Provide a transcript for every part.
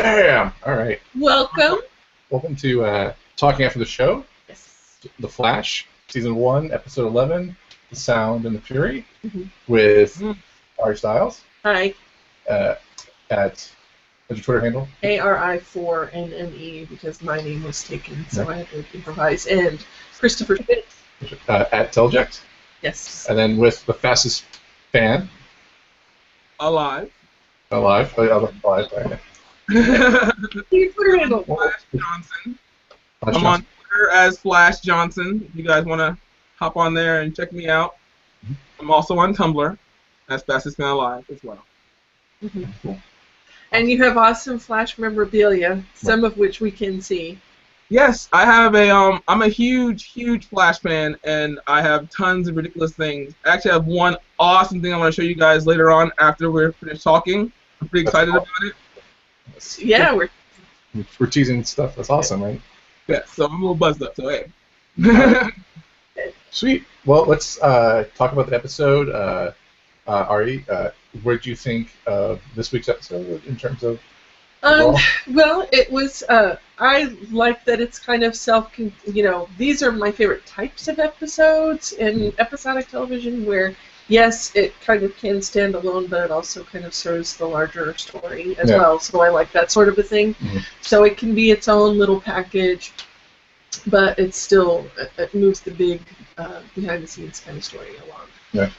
Bam! All right. Welcome. Welcome to Talking After the Show. Yes. The Flash, Season 1, Episode 11, The Sound and the Fury, Mm-hmm. with Ari Styles. Hi. What's your Twitter handle? ARI4NNE, because my name was taken, so I had to improvise. And Christopher Schmidt. At Telject. Yes. And then with the fastest fan. Alive. Alive. Alive. Your Twitter handle. Flash Johnson. Flash I'm on Twitter as Flash Johnson. If you guys want to hop on there and check me out. Mm-hmm. I'm also on Tumblr as Fastest Man Alive as well. Mm-hmm. Cool. And you have awesome Flash memorabilia, some of which we can see. Yes, I have a I'm a huge Flash fan, and I have tons of ridiculous things. I actually have one awesome thing I want to show you guys later on after we're finished talking. I'm pretty excited about it. Yeah, we're teasing stuff. That's awesome, right? Yeah, so I'm a little buzzed up, so hey. Sweet. Well, let's talk about the episode. Ari, what did you think of this week's episode in terms of well, it was, I like that it's kind of these are my favorite types of episodes in episodic television where, yes, it kind of can stand alone, but it also kind of serves the larger story as well, so I like that sort of a thing. Mm-hmm. So it can be its own little package, but it still, it moves the big behind-the-scenes kind of story along. Yeah.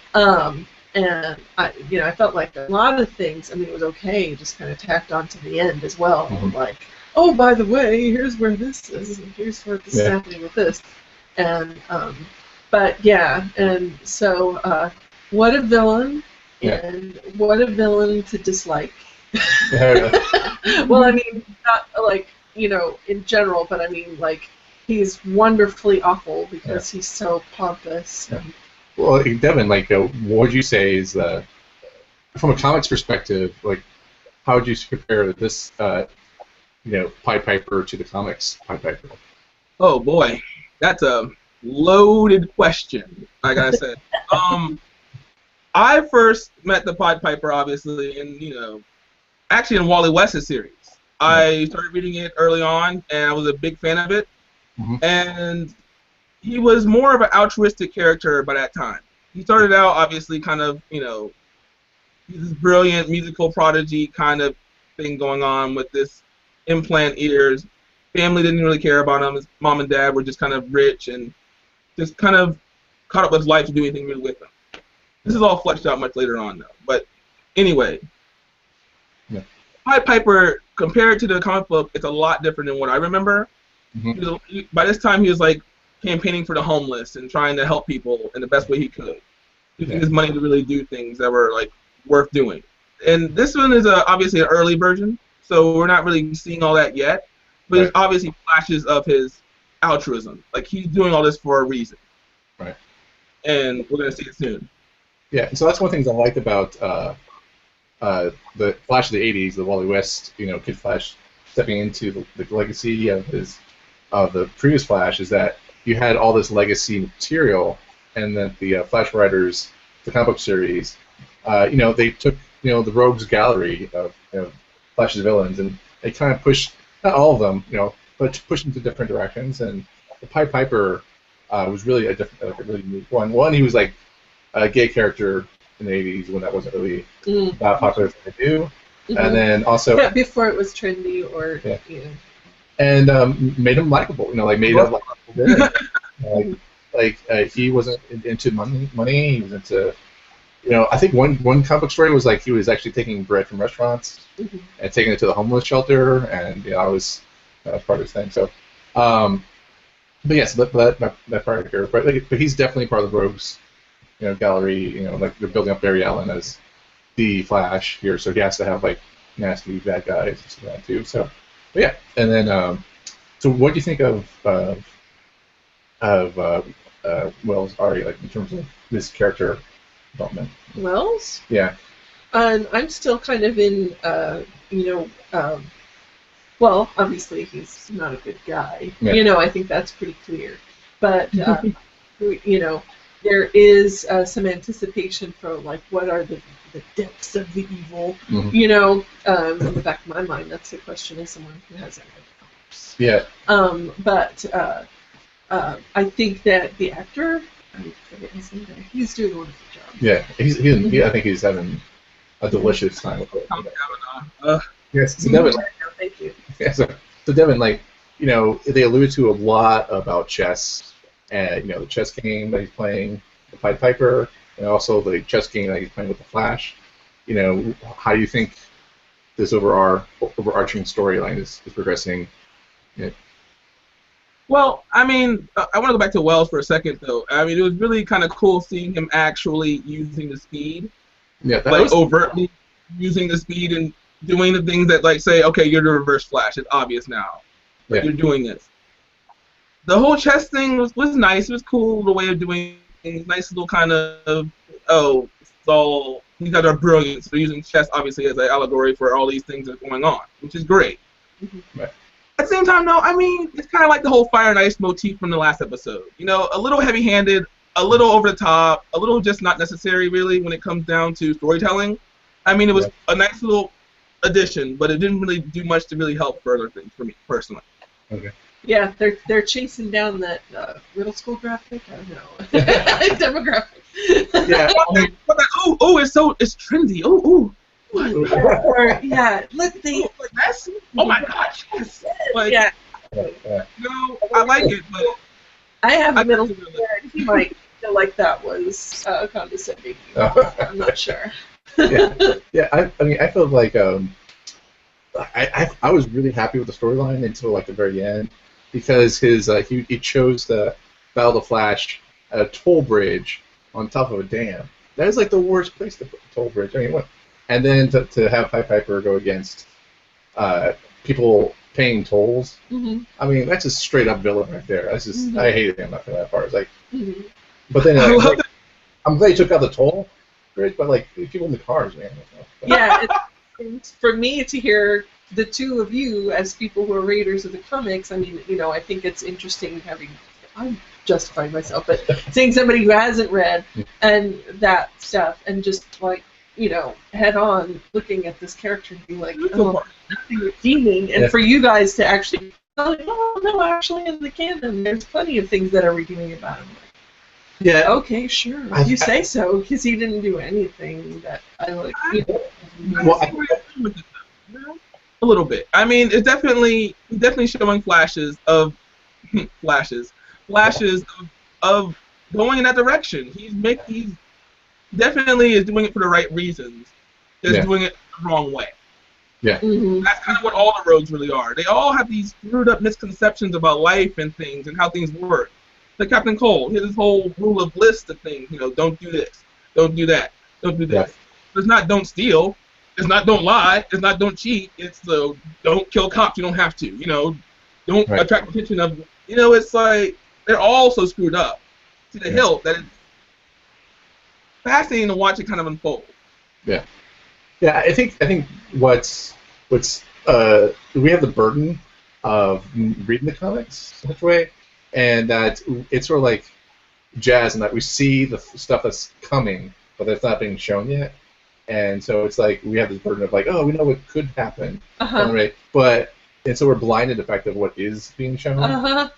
And I felt like a lot of things, I mean, it was okay, just kind of tacked on to the end as well. Mm-hmm. Like, oh, by the way, here's where this is, and here's where this is happening with this. And, but yeah, and so, what a villain, and what a villain to dislike. Well, I mean, not like, in general, but I mean, like, he's wonderfully awful because he's so pompous. Yeah. Well, Devin, like, what would you say is from a comics perspective, like, how would you compare this, Pied Piper to the comics Pied Piper? Oh boy, that's a loaded question. Like I said, I first met the Pied Piper obviously actually in Wally West's series. I started reading it early on, and I was a big fan of it. Mm-hmm. And he was more of an altruistic character by that time. He started out obviously kind of, he's this brilliant musical prodigy kind of thing going on with this implant ears. Family didn't really care about him. His mom and dad were just kind of rich and just kind of caught up with life to do anything really with him. This is all fleshed out much later on, though. But anyway, Pied Piper, compared to the comic book, it's a lot different than what I remember. Mm-hmm. By this time, he was like campaigning for the homeless and trying to help people in the best way he could, using his money to really do things that were like worth doing. And this one is obviously an early version, so we're not really seeing all that yet. But there's obviously flashes of his altruism, like he's doing all this for a reason. Right. And we're gonna see it soon. Yeah, and so that's one of the things I liked about the Flash of the '80s, the Wally West, Kid Flash stepping into the legacy of the previous Flash, is that you had all this legacy material, and that the Flash writers, the comic book series, they took the rogues gallery of Flash's villains, and they kind of pushed, not all of them, but pushed into different directions. And the Pied Piper was really a different, really unique one. One, he was like a gay character in the '80s when that wasn't really that popular thing to do, and then also before it was trendy or and made him likable, made him likable. He wasn't into money. He was into, I think one comic book story was like he was actually taking bread from restaurants and taking it to the homeless shelter, and that was part of his thing. So, but yes, that part of here. But he's definitely part of the rogues, gallery. Like they're building up Barry Allen as the Flash here, so he has to have like nasty bad guys and stuff like that too. So. But yeah, and then so what do you think of Wells, Ari, like in terms of this character development? Wells? Yeah. I'm still kind of in, well, obviously he's not a good guy. Yeah. I think that's pretty clear. But, there is some anticipation for like what are the depths of the evil. Mhm. You know, in the back of my mind, that's the question as someone who hasn't read comics. Yeah. But I think that the actor, I forget his name, he's doing a wonderful job. Yeah. I think he's having a delicious time with it. Tom Cavanaugh. Yes. So Devin, Thank you. yeah, so Devin, like, you know, they allude to a lot about chess, and you know, the chess game that he's playing, the Pied Piper, and also the chess game that he's playing with the Flash. You know, how do you think this overarching storyline is progressing? Yeah. Well, I mean, I want to go back to Wells for a second, though. I mean, it was really kind of cool seeing him actually using the speed, Yeah, that like was overtly using the speed and doing the things that, like, say, okay, you're the Reverse Flash. It's obvious now. Like, Yeah. you're doing this. The whole chess thing was nice. It was cool, the way of doing things. Nice little kind of, oh, it's all, these guys are brilliant. So they're using chess, obviously, as an allegory for all these things that are going on, which is great. Mm-hmm. Right. At the same time, no, I mean, it's kind of like the whole Fire and Ice motif from the last episode. You know, a little heavy-handed, a little over the top, a little just not necessary, really, when it comes down to storytelling. I mean, it was a nice little addition, but it didn't really do much to really help further things for me, personally. Okay. Yeah, they're chasing down that middle school graphic. I don't know. Demographic. Yeah. I mean, it's trendy. Oh. Or yeah, look the Yes. Oh my gosh. Yes. Like, yeah. no, I like it, but I have a middle I- school and he might feel like that was condescending. I'm not sure. yeah. I mean, I felt like I was really happy with the storyline until like the very end, because he chose the Battle of the Flash at a toll bridge on top of a dam. That is like the worst place to put a toll bridge. I mean, what? And then to have Pied Piper go against people paying tolls. Mm-hmm. I mean, that's just straight up villain right there. That's just Mm-hmm. I hated him after that part. It's like, Mm-hmm. but then I love that. I'm glad he took out the toll bridge, but like people in the cars, man. Yeah, it's, for me to hear the two of you as people who are readers of the comics, I mean, you know, I think it's interesting having, I'm justifying myself, but seeing somebody who hasn't read and that stuff, and just like, you know, head on looking at this character and be like, oh, nothing redeeming, and for you guys to actually tell like, oh no, actually in the canon, there's plenty of things that are redeeming about him. Yeah. Okay, sure. You say so, because he didn't do anything that I like. You know. Well, A little bit. I mean, it's definitely showing flashes of of going in that direction. He's definitely is doing it for the right reasons. Just doing it the wrong way. Yeah. Mm-hmm. That's kind of what all the roads really are. They all have these screwed up misconceptions about life and things and how things work. Like Captain Cole, his whole rule of list of things, you know, don't do this, don't do that, don't do this. Yeah. It's not don't steal, it's not don't lie, it's not don't cheat, it's the don't kill cops, you don't have to, you know, don't attract attention of, you know, it's like, they're all so screwed up to the hilt that it's fascinating to watch it kind of unfold. Yeah. Yeah, I think what's we have the burden of reading the comics in such a way, and that it's sort of like jazz, and that we see the stuff that's coming, but that's not being shown yet, and so it's like we have this burden of like, oh, we know what could happen, right? But and so we're blinded to the fact of what is being shown,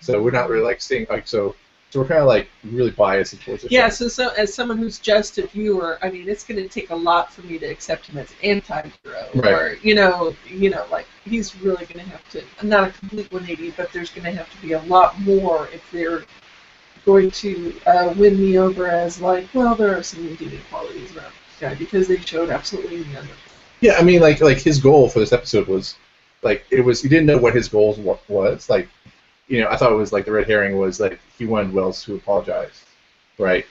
so we're not really like seeing like so we're kind of like really biased towards the show. Yeah, so as someone who's just a viewer, I mean, it's going to take a lot for me to accept him as an anti-hero, or you know, like he's really going to have to, not a complete 180, but there's going to have to be a lot more if they're going to win me over as like, well, there are some redeeming qualities around this guy, because they showed absolutely none of it. Yeah, I mean, like his goal for this episode was, like, it was, you didn't know what his goals was, like, you know, I thought it was like the red herring was like he wanted Wells to apologize, right?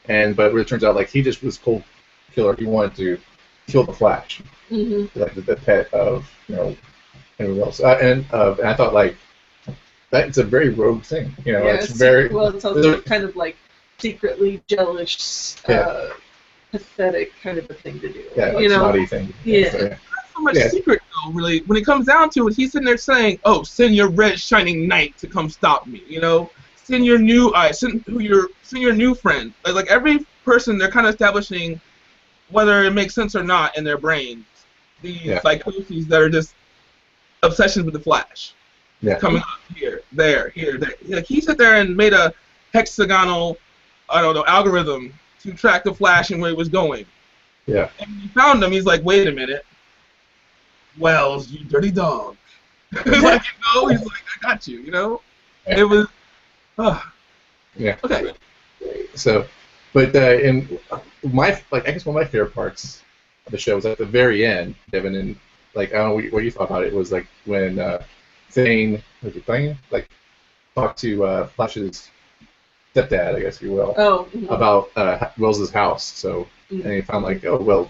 But it turns out like he just was cold killer. He wanted to kill the Flash, like the pet of, you know, Henry Wells. And I thought like that it's a very rogue thing, you know. It's very well. It's also kind of like secretly jealous, pathetic kind of a thing to do. Yeah, like you know, snotty thing. Yeah. So, so much secret though, really. When it comes down to it, he's sitting there saying, "Oh, send your red shining knight to come stop me." You know, send your new friend. Like every person, they're kind of establishing whether it makes sense or not in their brains. These psychoses that are just obsessions with the Flash. Yeah. Coming up here, there. Like he sat there and made a hexagonal, I don't know, algorithm to track the Flash and where he was going. Yeah. And when he found him, he's like, wait a minute. Wells, you dirty dog. Like, he's like, I got you, Yeah. It was, Yeah. Okay. So, but in I guess one of my favorite parts of the show was at the very end, Devin, and like I don't know what you thought about it. Was like when Thane, like talked to Flash's stepdad, I guess if you will, about Wells' house. So, and he found like, oh well,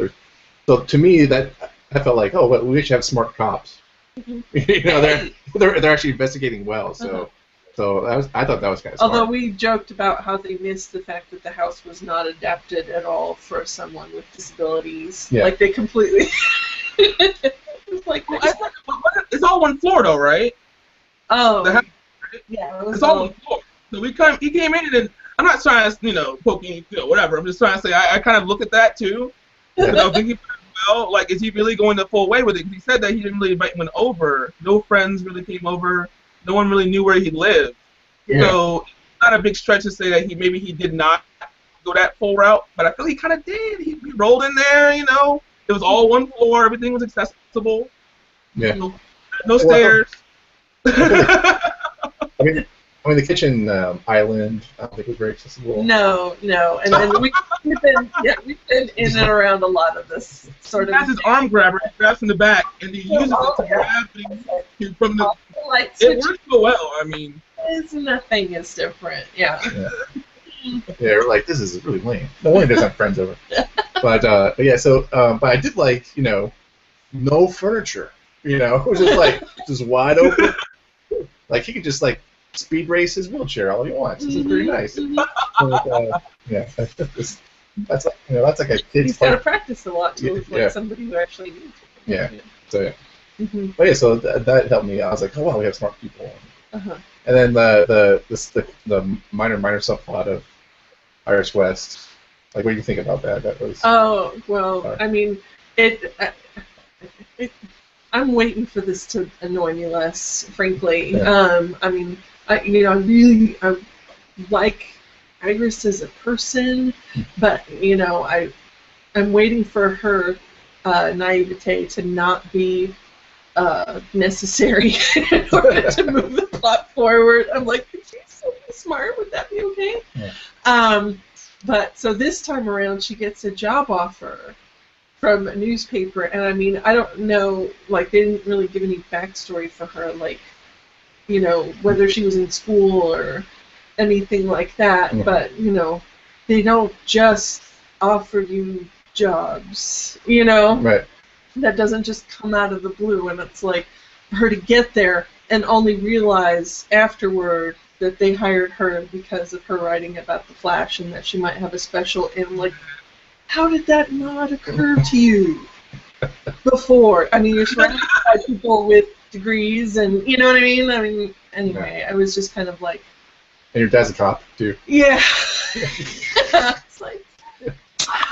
so to me that I felt like, oh well, we should have smart cops. They're actually investigating Wells. So. So I thought that was kind of smart. Although we joked about how they missed the fact that the house was not adapted at all for someone with disabilities. Yeah. Like they completely. It's like it's all one floor though, right? Oh. The house, right? Yeah. It's all one floor. So he came in and I'm not trying to poking whatever. I'm just trying to say I kind of look at that too. I was thinking, well, like is he really going the full way with it? Because he said that he didn't really invite anyone over. No friends really came over. No one really knew where he lived. Yeah. So it's not a big stretch to say that he did not go that full route, but I feel he kind of did. He rolled in there, It was all one floor. Everything was accessible. Yeah. No stairs. I mean, the kitchen island, I don't think was very accessible. No. And then we've been in and around a lot of this sort of. He has his arm grabber. He grabs from the back, and he uses it to grab things from the. It works so well. I mean, nothing is different. Yeah. Yeah, we're like, this is really lame. No wonder he doesn't have friends over. But yeah, so but I did like, no furniture. It was just like just wide open. Like he could just like speed race his wheelchair all he wants. This is pretty nice. Yeah, that's like that's like a kid's. He's got to practice a lot to look like somebody who actually needs it. Yeah. So yeah. But yeah, so that helped me. I was like, oh wow, we have smart people. And then the minor subplot of Iris West. Like, what do you think about that? That was. Oh well, I mean, I'm waiting for this to annoy me less, frankly. Yeah. I mean, I like Iris as a person, but I'm waiting for her naivete to not be necessary in order to move the plot forward. I'm like, if she's so smart, would that be okay? Yeah. But so this time around, she gets a job offer from a newspaper, and I mean, I don't know, like, they didn't really give any backstory for her, like, whether she was in school or anything like that, but, they don't just offer you jobs, Right. That doesn't just come out of the blue, and it's like, for her to get there and only realize afterward that they hired her because of her writing about the Flash and that she might have a special, and like, how did that not occur to you before? I mean, you're surrounded by people with degrees, and you know what I mean? I mean, anyway, I was just kind of like... And your dad's a cop, too. Yeah. It's like...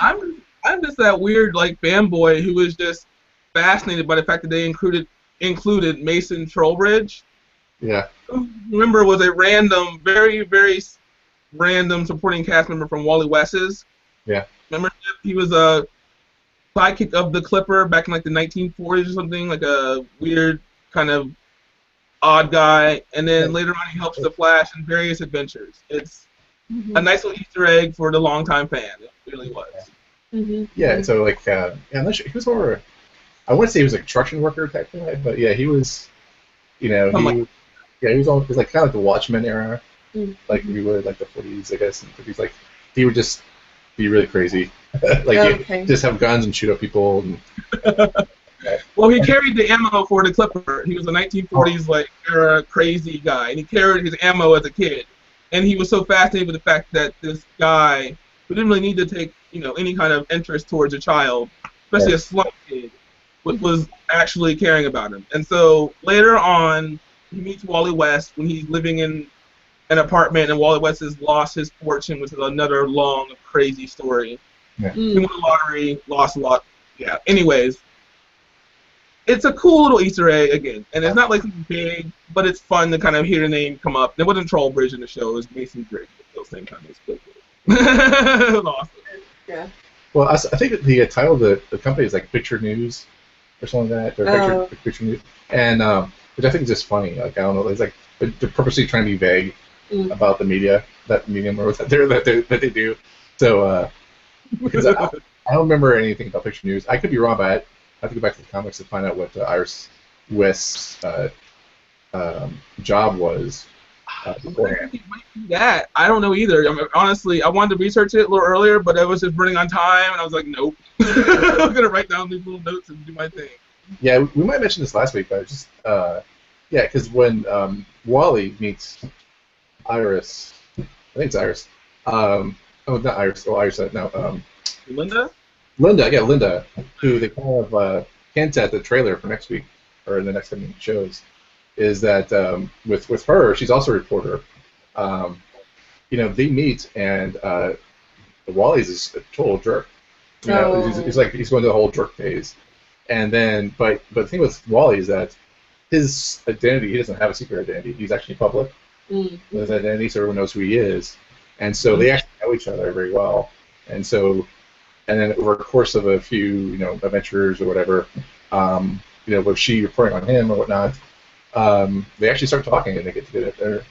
I'm just that weird, like, fanboy who was just fascinated by the fact that they included Mason Trowbridge. Yeah. Who, remember, was a random, very, very random supporting cast member from Wally West's. Yeah. Remember, he was a sidekick of the Clipper back in like the 1940s or something, like a weird kind of odd guy. And then later on, he helps the Flash in various adventures. It's a nice little Easter egg for the longtime fan. It really was. Yeah. And so like, I'm not sure, he was more. I wouldn't say he was a construction worker type guy, but yeah, he was. He was like kind of like the Watchmen era, like we were like the 40s, I guess, and 50s. Like he would just be really crazy, like just have guns and shoot up people. And, well, he carried the ammo for the Clipper. He was a 1940s like era crazy guy, and he carried his ammo as a kid. And he was so fascinated with the fact that this guy who didn't really need to take any kind of interest towards a child, especially a slum kid, was actually caring about him. And so later on, he meets Wally West when he's living in an apartment, and Wally West has lost his fortune, which is another long, crazy story. Yeah. He won the lottery, lost a lot. Yeah. Anyways, it's a cool little Easter egg again, and it's not like big, but it's fun to kind of hear the name come up. There wasn't Trollbridge in the show; it was Mason Bridge. At the same time, it was still good. It was awesome. Yeah. Well, I think that the title of the company is like Picture News or something like that, or Picture News, and which I think is just funny. Like I don't know, it's like they're purposely trying to be vague about the media, that medium or that they do. So because I don't remember anything about Picture News. I could be wrong, but I have to go back to the comics to find out what Iris West's job was. That I don't know either. I mean, honestly, I wanted to research it a little earlier, but I was just running on time, and I was like, nope. I'm gonna write down these little notes and do my thing. Yeah, we might mention this last week, but just yeah, because when Wally meets Iris, I think it's Iris. Oh, not Iris. Oh, Iris. No. Linda. Linda, who they kind of hint at the trailer for next week or in the next coming shows. Is that with her? She's also a reporter. They meet, and Wally's is a total jerk. He's going through the whole jerk phase, and then but the thing with Wally is that his identity, he doesn't have a secret identity. He's actually public. With his identity, so everyone knows who he is, and so they actually know each other very well, and then over the course of a few adventures or whatever, with she reporting on him or whatnot. They actually start talking, and they get together,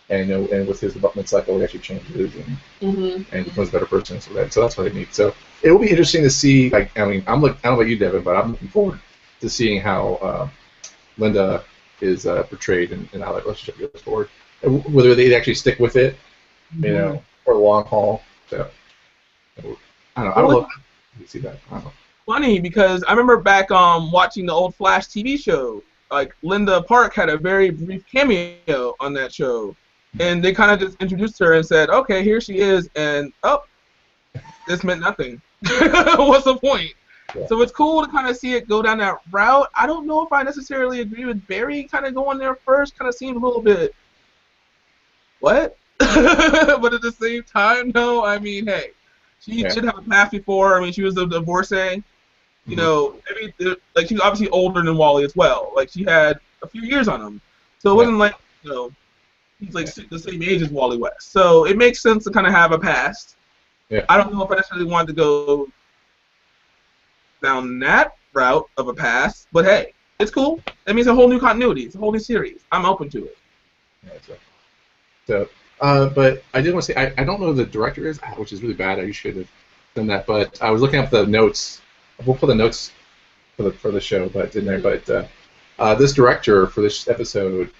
and with his development cycle, he actually changes and becomes a better person. So that's what they meet. So it will be interesting to see. I don't know about you, Devin, but I'm looking forward to seeing how Linda is portrayed and how that relationship goes forward. And whether they actually stick with it, for the long haul. So I don't know. You see that? I don't know. Funny because I remember back watching the old Flash TV show. Like Linda Park had a very brief cameo on that show, and they kind of just introduced her and said, "Okay, here she is," and this meant nothing. What's the point? Yeah. So it's cool to kind of see it go down that route. I don't know if I necessarily agree with Barry kind of going there first. Kind of seemed a little bit what, but at the same time, no. I mean, hey, she should have a past before. I mean, she was a divorcee. She was obviously older than Wally as well. Like she had a few years on him, so it wasn't like he's like the same age as Wally West. So it makes sense to kind of have a past. Yeah. I don't know if I necessarily wanted to go down that route of a past, but hey, it's cool. That means a whole new continuity. It's a whole new series. I'm open to it. Yeah, so but I did want to say I don't know who the director is, which is really bad. I should have done that, but I was looking up the notes. We'll put the notes for the show, but didn't I? But this director for this episode,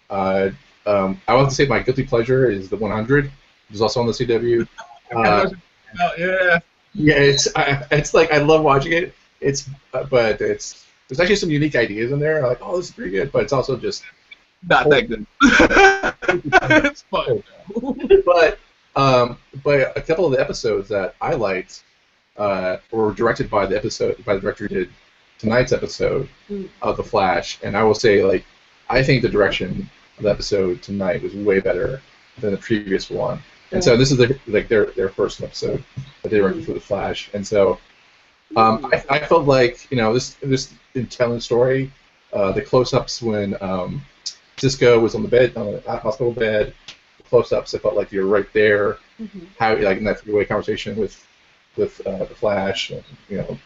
I want to say my guilty pleasure is the 100, which is also on the CW. Yeah. Yeah, it's like I love watching it. But there's actually some unique ideas in there. Like, oh, this is pretty good, but it's also just not that good. It's fun. But a couple of the episodes that I liked. Were directed by the director who did tonight's episode of The Flash, and I will say, I think the direction of the episode tonight was way better than the previous one. And so this is their first episode that they directed for The Flash, and so I felt like this telling story, the close-ups when Cisco was on the hospital bed, the close-ups, I felt like you were right there, how in that three-way conversation with the Flash, and,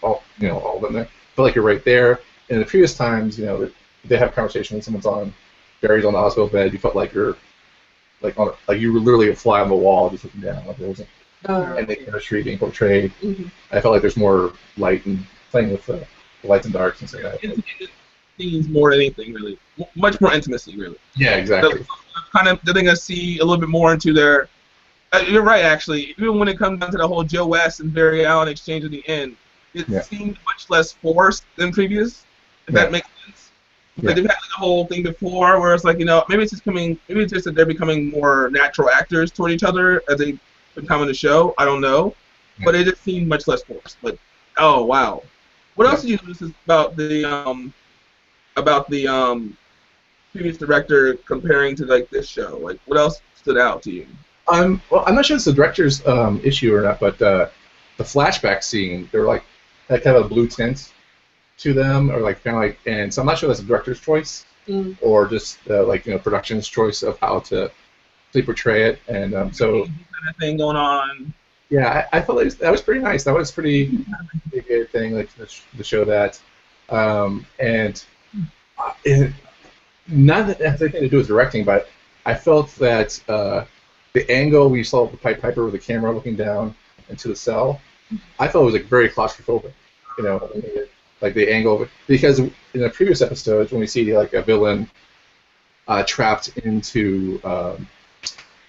all of them there. I feel like you're right there. And the previous times, they have a conversation when someone's Barry's on the hospital bed. You felt like you're you were literally a fly on the wall, just looking down, there wasn't any chemistry being portrayed. I felt like there's more light and playing with the lights and darks and stuff like that. Scenes more than anything, really. Much more intimacy, really. Yeah, exactly. So, kind of letting us see a little bit more into their. You're right, actually. Even when it comes down to the whole Joe West and Barry Allen exchange at the end, it seemed much less forced than previous. If that makes sense. Like they've had the whole thing before, where it's like maybe it's just that they're becoming more natural actors toward each other as they become in the show. I don't know, but it just seemed much less forced. But oh wow, what else did you notice about the previous director comparing to like this show? Like, what else stood out to you? Well, I'm not sure it's the director's issue or not, but the flashback scene, they're like had kind of a blue tint to them, or like kind of like, and so I'm not sure that's a director's choice or just like production's choice of how to portray it, and so kind of thing going on. Yeah, I felt like that was pretty nice. That was pretty a good thing, like to show that, and not that it has anything to do with directing, but I felt that the angle we saw of the Pied Piper with the camera looking down into the cell, I felt it was like very claustrophobic, like the angle of it, because in the previous episodes when we see like a villain trapped into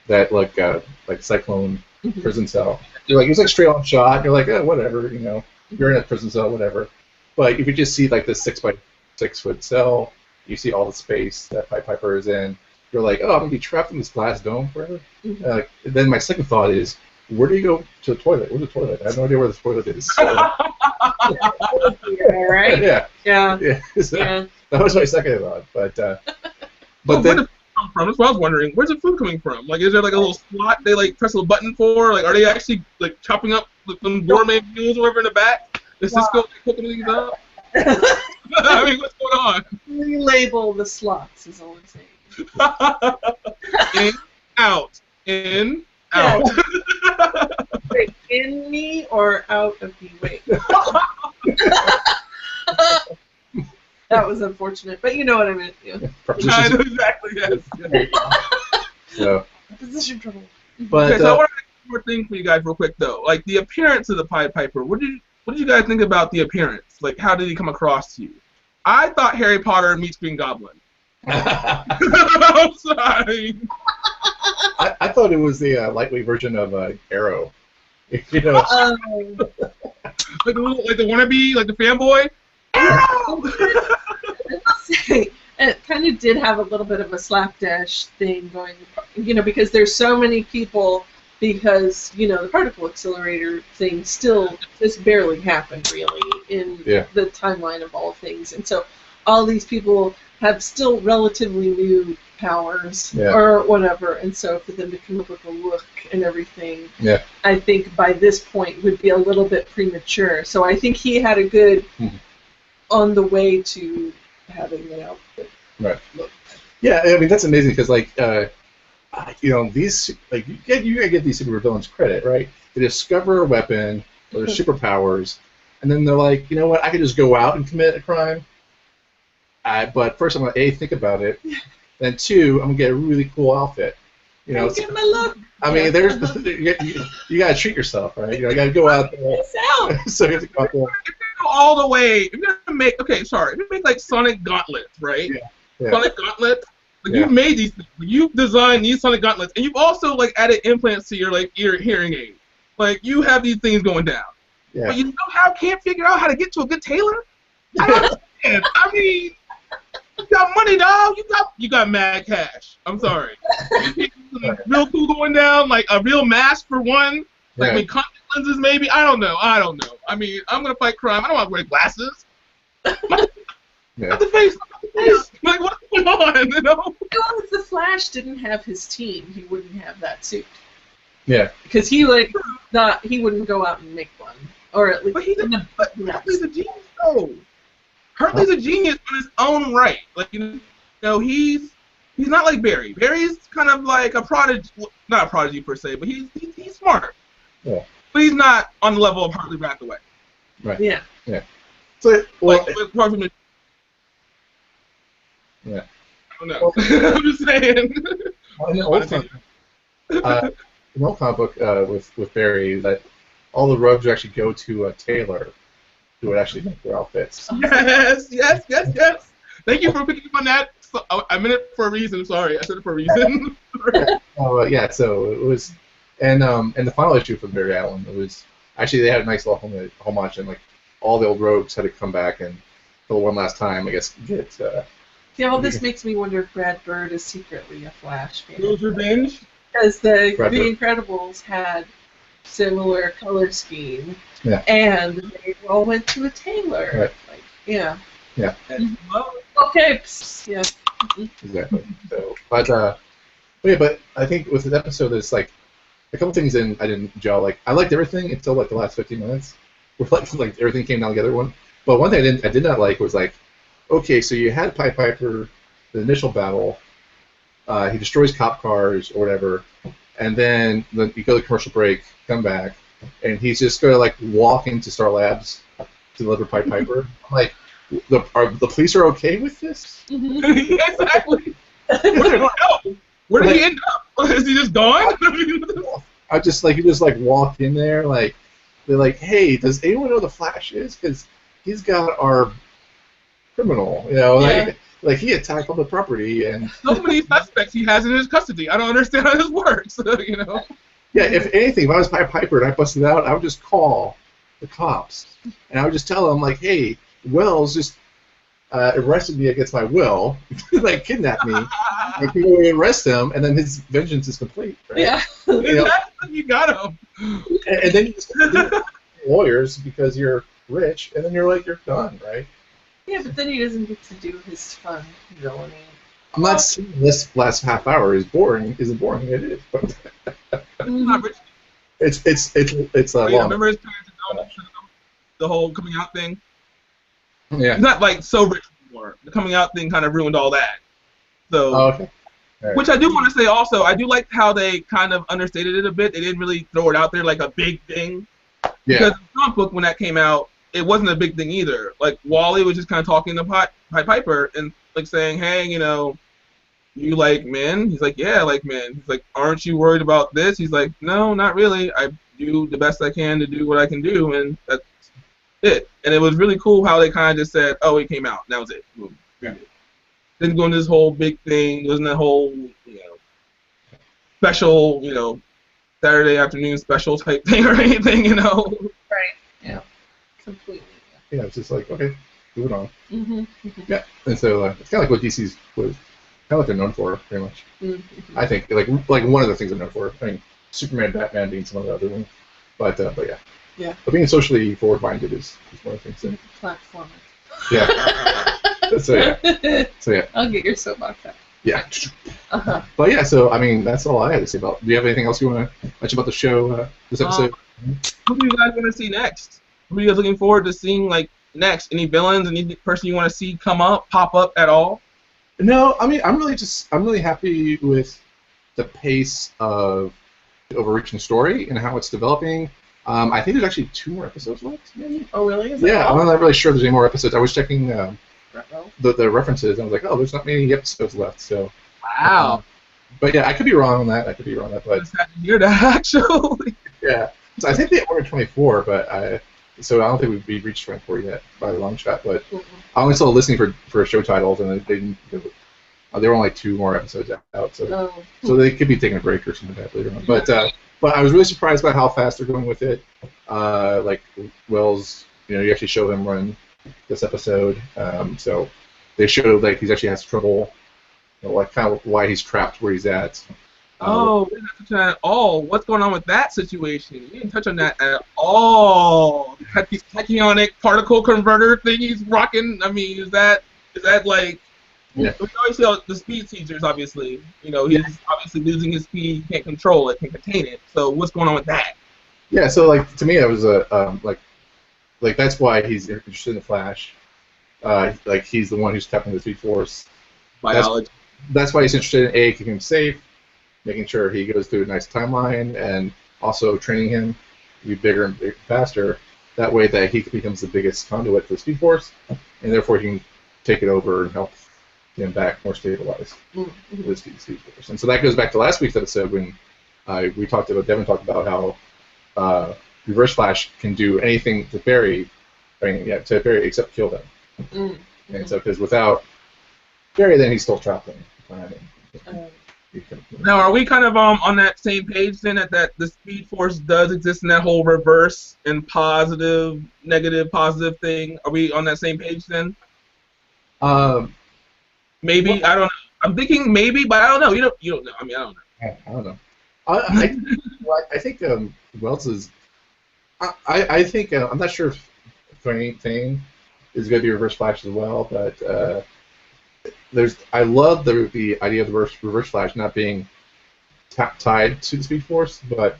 that like cyclone prison cell, you're like, it was like straight on shot, and you're like, oh, whatever, you're in a prison cell, whatever. But if you just see like this 6 by 6 foot cell, you see all the space that Pied Piper is in, you're like, oh, I'm gonna be trapped in this glass dome forever. Then my second thought is, where do you go to the toilet? Where's the toilet? I have no idea where the toilet is. So, right? Yeah. So that was my second thought. But then, where did the food come from? That's what I was wondering. Where's the food coming from? Like, is there like a little slot they like press a button for? Like, are they actually like chopping up some gourmet meals or whatever in the back? Is Cisco cooking these up? I mean, what's going on? Relabel the slots is all I'm saying. In, out. In, out. Wait, in me or out of me? Wait. That was unfortunate, but you know what I meant. Yeah. I know exactly, yes. So. Position trouble. But, okay, so I want to make one more thing for you guys real quick, though. Like, the appearance of the Pied Piper, what did you guys think about the appearance? Like, how did he come across to you? I thought Harry Potter meets Green Goblin. I'm sorry. I thought it was the lightweight version of Arrow. Like the wannabe, like the fanboy. It kind of did have a little bit of a slapdash thing going, because there's so many people. Because, the particle accelerator thing still just barely happened, really, in the timeline of all things. And so all these people have still relatively new powers or whatever. And so for them to come up with a look and everything, I think by this point would be a little bit premature. So I think he had a good on the way to having an outfit. Right. Yeah, I mean, that's amazing because, like, these you gotta give these supervillains credit, right? They discover a weapon or their superpowers, and then they're like, you know what? I could just go out and commit a crime. But first, I'm gonna think about it. Then 2, I'm gonna get a really cool outfit. Get my look. I mean, you gotta treat yourself, right? You gotta go out there. So you have to go out there. All the way. If you're gonna make if you make like Sonic Gauntlets, right? Yeah. Sonic Gauntlets. Like you've made these things. You've designed these Sonic Gauntlets, and you've also like added implants to your ear hearing aid. Like you have these things going down. Yeah. But you can't figure out how to get to a good tailor? I don't understand. I mean, you got money, dog. You got mad cash. I'm sorry. Real cool going down, like a real mask for one. Like contact lenses, maybe. I don't know. I mean, I'm gonna fight crime. I don't want to wear glasses. The face. Like, what's going on? If the Flash didn't have his team, he wouldn't have that suit. Yeah. Because he wouldn't go out and make one, or at least. But Hartley's a genius, though. Hartley's a genius on his own right. Like he's not like Barry. Barry's kind of like a prodigy, not a prodigy per se, but he's smart. Yeah. But he's not on the level of Hartley Rathaway. Right. Yeah. Yeah. So yeah. I don't know. I'm just saying. In the old comic book with Barry, that all the robes actually go to a tailor who would actually make their outfits. Yes. Thank you for picking up on that. So, I meant it for a reason. Sorry, I said it for a reason. So it was, and the final issue from Barry Allen, it was actually they had a nice little homage, and like all the old robes had to come back and for one last time, I guess, get. All this makes me wonder if Brad Bird is secretly a Flash fan. Rose Revenge? Because the Incredibles had similar color scheme, and they all went to a tailor. Right. Yeah. Yeah. Okay. Yeah. Exactly. So, but I think with this episode, there's like a couple things I didn't gel. Like I liked everything until like the last 15 minutes, where like everything came down together. But one thing I did not like was like, okay, so you had Pied Piper, the initial battle. He destroys cop cars or whatever, and then you go to commercial break, come back, and he's just going to like walk into Star Labs to deliver Pied Piper. I'm like, the police are okay with this? Exactly. Where did he end up? Is he just gone? I just like, you just like walk in there, like they're like, hey, does anyone know who the Flash is? Because he's got our criminal, you know, like he attacked all the property and so many suspects he has in his custody. I don't understand how this works, you know. Yeah, if anything, if I was Pied Piper and I busted out, I would just call the cops and I would just tell them like, hey, Wells just arrested me against my will, like kidnapped me. Like people would arrest him, and then his vengeance is complete. Right? Yeah, you got him. And then you just lawyers because you're rich, and then you're done, right? Yeah, but then he doesn't get to do his fun villainy. I'm not saying this last half hour is boring. Isn't boring? It is, but Not rich. it's long. Remember his parents, the whole coming out thing. Yeah. He's not like so rich anymore. The coming out thing kind of ruined all that. So. Oh, okay. Right. Which I do want to say also, I do like how they kind of understated it a bit. They didn't really throw it out there like a big thing. Yeah. Because the comic book, when that came out, it wasn't a big thing either. Like, Wally was just kind of talking to Pied Piper and, like, saying, hey, you know, you like men? He's like, yeah, I like men. He's like, aren't you worried about this? He's like, no, not really. I do the best I can to do what I can do, and that's it. And it was really cool how they kind of just said, oh, he came out. That was it. Boom. Yeah. Didn't go into this whole big thing. Wasn't that whole, you know, special, you know, Saturday afternoon special type thing or anything, you know. Right. Yeah. Completely. Yeah, it's just like, okay, moving on. Mm-hmm. Yeah, and so it's kind of like what DC's was, kind of what they're known for, pretty much. Mm-hmm. I think, like one of the things they're known for. I mean, Superman, Batman being some of the other ones, but yeah. Yeah. But being socially forward-minded is one of the things. Platformer. Yeah. So yeah. I'll get your soapbox out. Yeah. Uh-huh. But yeah, so I mean, that's all I had to say about. Do you have anything else you want to mention about the show? This episode. Who do you guys want to see next? Who are you guys looking forward to seeing like next? Any villains? Any person you want to see pop up at all? No, I mean, I'm really happy with the pace of the overreaching story and how it's developing. I think there's actually 2 more episodes left, maybe. Oh, really? Yeah, I'm not really sure there's any more episodes. I was checking the references, and I was like, oh, there's not many episodes left. So. Wow. But yeah, I could be wrong on that. But I just hear that actually. Yeah. So I think they ordered 24, but so I don't think we've reached 24 yet by a long shot. But I only saw listening for show titles, and there were only 2 more episodes out. So so they could be taking a break or something like that later on. But I was really surprised by how fast they're going with it. Like Wells, you know, you actually show him run this episode. So they showed like he actually has trouble. You know, like kind of why he's trapped where he's at. We didn't touch on that at all. What's going on with that situation? You didn't touch on that at all. These tachyonic particle converter thing he's rocking. I mean, is that like? Yeah. We always see the speed seizures. Obviously, you know, he's obviously losing his speed. He can't control it. Can't contain it. So what's going on with that? Yeah. So like to me, it was like that's why he's interested in the Flash. Like he's the one who's tapping the Speed Force. Biology. That's why he's interested in keeping him safe, making sure he goes through a nice timeline, and also training him to be bigger and faster. That way, that he becomes the biggest conduit for the Speed Force, and therefore he can take it over and help him back more stabilized with the Speed Force. And so that goes back to last week's episode when Devin talked about how Reverse Flash can do anything to Barry, except kill them. And so because without Barry, then he's still trapped in the planet. Now, are we kind of on that same page then that the Speed Force does exist in that whole reverse and positive, negative, positive thing? Are we on that same page then? Maybe, well, I don't know. I'm thinking maybe, but I don't know. You don't know. I mean, I don't know. I don't know. I think Wells is. I think I'm not sure if Thane is going to be Reverse Flash as well, but I love the idea of the reverse flash not being tied to the Speed Force, but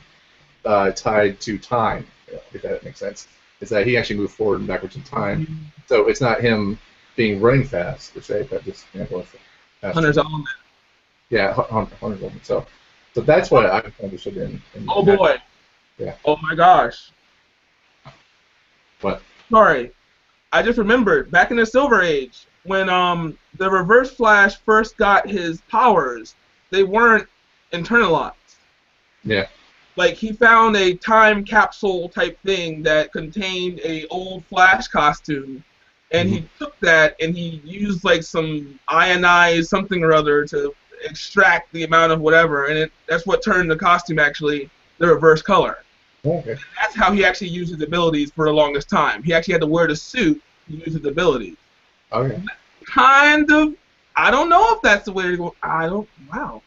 tied to time, if that makes sense. Is that he actually moved forward and backwards in time, so it's not him being running fast per se, but just going fast. Hunter's element. Yeah, Hunter's element. So that's what I understood in oh boy. Yeah. Oh my gosh. What? Sorry, I just remembered back in the Silver Age when the Reverse Flash first got his powers, they weren't internalized. Yeah. Like he found a time capsule type thing that contained a old Flash costume, and he took that and he used like some ionized something or other to extract the amount of whatever, and that's what turned the costume actually the reverse color. Okay. And that's how he actually used his abilities for the longest time. He actually had to wear the suit to use his abilities. Okay. Kind of. I don't know if that's the way to go. I don't. Wow.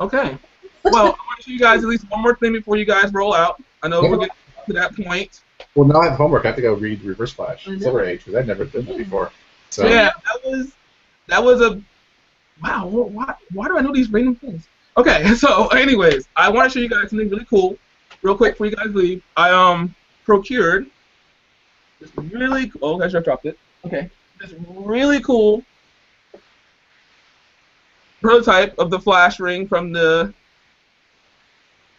Okay. Well, I want to show you guys at least one more thing before you guys roll out. I know we're getting to that point. Well, now I have homework. I have to go read Reverse Flash, Silver Age, because I've never done that before. So yeah, that was a wow. Why do I know these random things? Okay, so anyways, I want to show you guys something really cool, real quick before you guys leave. I procured this really cool. Oh, I should have dropped it. Okay, this really cool prototype of the Flash ring from the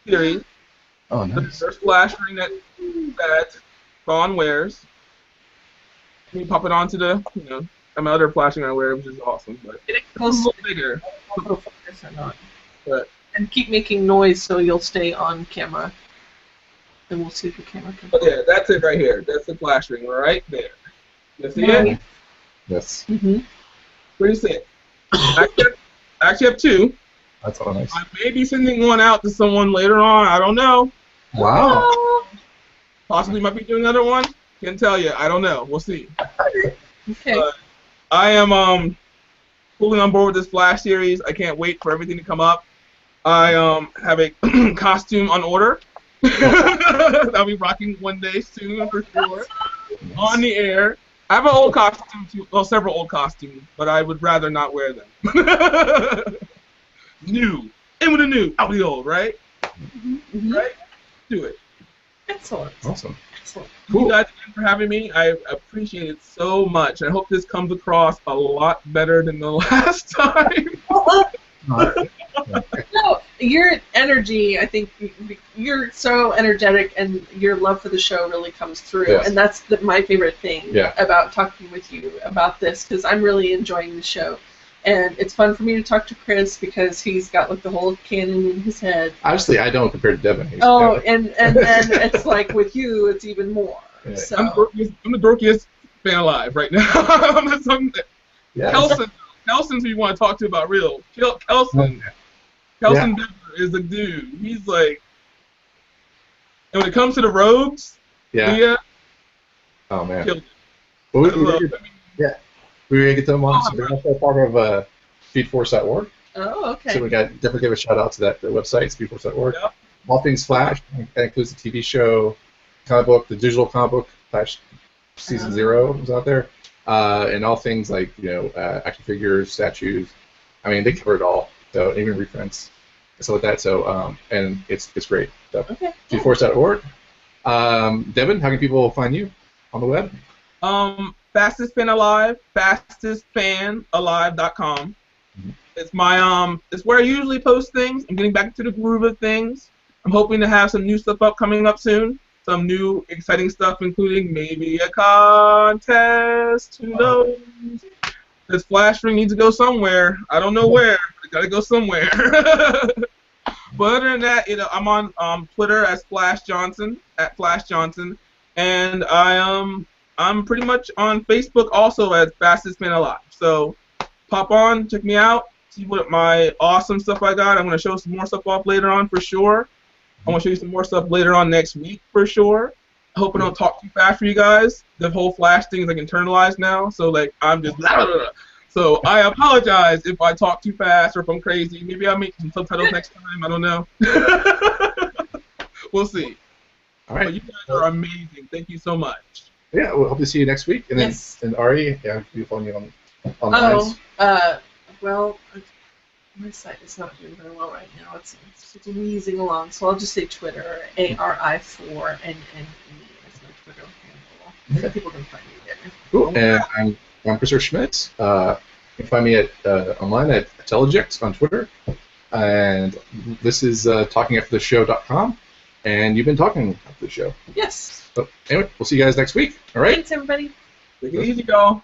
series. Oh, nice. The first Flash ring that Vaughn wears. Let me pop it onto the, my other flashing I wear, which is awesome, but It it's a little bigger. focus or not. But And keep making noise so you'll stay on camera. And we'll see if the camera can. yeah, that's it right here. That's the Flash ring right there. You see it? Yes. Mm-hmm. Pretty sick. I actually have two. That's all nice. I may be sending one out to someone later on. I don't know. Wow. Possibly might be doing another one. Can't tell you. I don't know. We'll see. Okay. I am fully on board with this Flash series. I can't wait for everything to come up. I have a costume on order. I'll be rocking one day soon for sure. On the air. I have an old costume too. Well, several old costumes, but I would rather not wear them. New. In with the new, out with the old, right? Mm-hmm. Right? Do it. Excellent. Awesome. Excellent. Thank you guys again for having me. I appreciate it so much. I hope this comes across a lot better than the last time. No, your energy, I think you're so energetic, and your love for the show really comes through. Yes. And that's my favorite thing Yeah. about talking with you about this, because I'm really enjoying the show. And it's fun for me to talk to Chris because he's got like the whole canon in his head. Obviously, I don't compare to Devin. And then it's like with you, it's even more. Yeah. So. I'm the dorkiest fan alive right now. Yes. Kelson's who you want to talk to about real. Kelson Becker is a dude. He's like, and when it comes to the rogues, Yeah. Oh man. killed it. Well, we're gonna get them on. So we're also part of speedforce.org. Oh, okay. So we got definitely give a shout out to that website, speedforce.org. Yep. All things Flash. That includes the TV show, comic book, the digital comic book, Flash Season 0 is out there, and all things like action figures, statues. I mean, they cover it all. So even reprints, stuff like that. So and it's great. So Okay. speedforce.org. Devin, how can people find you on the web? Fastest Fan Alive, fastestfanalive.com. It's my it's where I usually post things. I'm getting back into the groove of things. I'm hoping to have some new stuff coming up soon. Some new exciting stuff, including maybe a contest. Who knows? This Flash ring needs to go somewhere. I don't know where. It gotta go somewhere. But other than that, I'm on Twitter as Flash Johnson @FlashJohnson, and I'm pretty much on Facebook also as Fastest Man Alive. So pop on, check me out, see what my awesome stuff I got. I'm going to show some more stuff off later on for sure. I want to show you some more stuff later on next week for sure. I hope I don't talk too fast for you guys. The whole Flash thing is like internalized now, so like I'm just blah, blah, blah. So I apologize if I talk too fast or if I'm crazy. Maybe I'll make some subtitles next time. I don't know. We'll see. All right. But you guys are amazing. Thank you so much. Yeah, we'll hope to see you next week. And then Yes. and Ari, yeah, we'll be following you on online? Well, my site is not doing very well right now. It's wheezing along, so I'll just say Twitter, ARI4NNE is my Twitter handle. So people can find me there. Cool. And I'm Christopher Schmitz. You can find me at online at Teleject on Twitter. And this is talkingaftertheshow.com. And you've been talking after the show. Yes. So anyway, we'll see you guys next week. All right. Thanks, everybody. Take it easy, y'all.